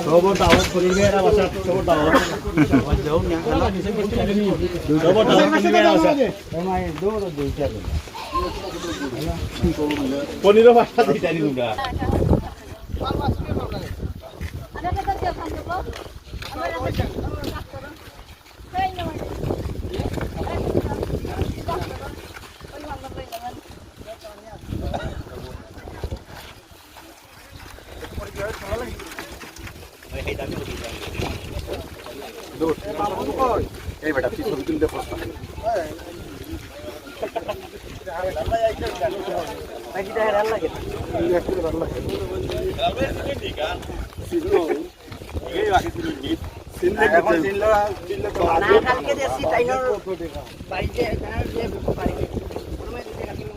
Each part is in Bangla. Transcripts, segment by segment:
Coba tahu kuliner apa sih? Coba tahu. Jauh nih. Coba tahu kuliner apa sih? Pemain dua atau dua jam. Kuliner apa sih dari juga? Ada kerja kan coba? এই বেটা তুই ছবি তুলতে পারছ বাকিটা হেরাল লাগে একটু ভালো লাগে ঠিক আছে সিনো এই বাকি তুই নিত সিনলে এখন সিনলে তো না কালকে দেছি তাইনোর বাড়িতে তার যে বাড়িতে প্রথমে দিতে কাটি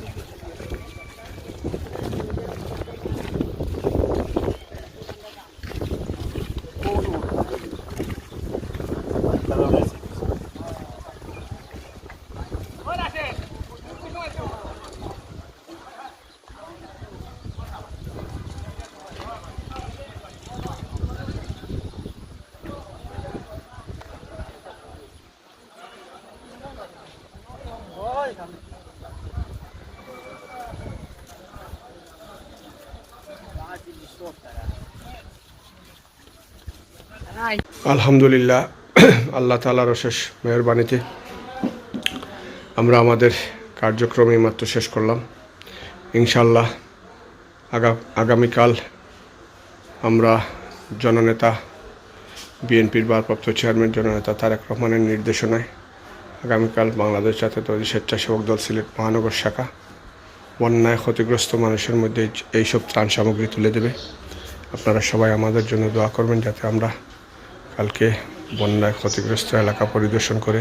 আলহামদুলিল্লাহ আল্লাহ তাআলার অশেষ মেহেরবানিতে আমরা আমাদের কার্যক্রম এইমাত্র শেষ করলাম। ইনশাআল্লাহ আগামীকাল আমরা জননেতা বিএনপির ভারপ্রাপ্ত চেয়ারম্যান জননেতা তারেক রহমানের নির্দেশনায় আগামীকাল বাংলাদেশ জাতীয়তাবাদী স্বেচ্ছাসেবক দল সিলেট মহানগর শাখা বন্যায় ক্ষতিগ্রস্ত মানুষের মধ্যে এইসব ত্রাণ সামগ্রী তুলে দেবে। আপনারা সবাই আমাদের জন্য দোয়া করবেন যাতে আমরা কালকে বন্যায় ক্ষতিগ্রস্ত এলাকা পরিদর্শন করে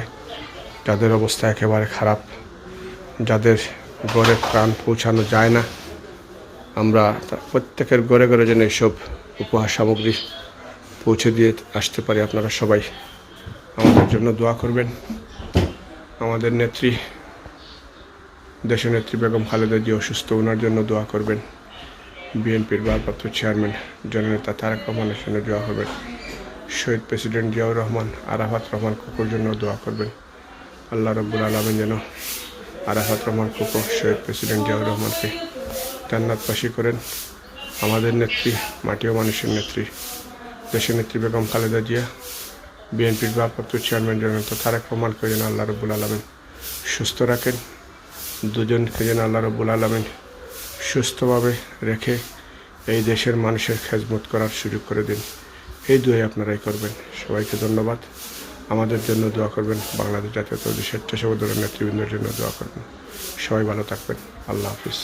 যাদের অবস্থা একেবারে খারাপ, যাদের ঘরে ত্রাণ পৌঁছানো যায় না, আমরা প্রত্যেকের ঘরে ঘরে যেন এইসব উপহার সামগ্রী পৌঁছে দিয়ে আসতে পারি। আপনারা সবাই আমাদের জন্য দোয়া করবেন। আমাদের নেত্রী দেশনেত্রী বেগম খালেদা জিয়া অসুস্থ, ওনার জন্য দোয়া করবেন। বিএনপির ভারপ্রাপ্ত চেয়ারম্যান জননেতা তারেক রহমানের জন্য দোয়া করবেন। শহীদ প্রেসিডেন্ট জিয়াউর রহমান আরাফাত রহমান কুকুর জন্য দোয়া করবেন। আল্লাহ রাব্বুল আলামিন যেন আরাফাত রহমান কুকুর শহীদ প্রেসিডেন্ট জিয়াউর রহমানকে জান্নাতবাসী করেন। আমাদের নেত্রী, মাটি ও মানুষের নেত্রী দেশনেত্রী বেগম খালেদা জিয়া, বিএনপির ভারপ্রাপ্ত চেয়ারম্যান জননেতা তারেক রহমানকে যেন আল্লাহ রাব্বুল আলামিন সুস্থ রাখেন। দুজনকে যেন আল্লাহ রাব্বুল আলামিন সুস্থভাবে রেখে এই দেশের মানুষের খেদমত করার সুযোগ করে দিন। এই দোয়াই আপনারাই করবেন। সবাইকে ধন্যবাদ। আমাদের জন্য দোয়া করবেন। বাংলাদেশ জাতীয়তাবাদী স্বেচ্ছাসেবক দলের নেতৃবৃন্দের জন্য দোয়া করবেন। সবাই ভালো থাকবেন। আল্লাহ হাফিজ।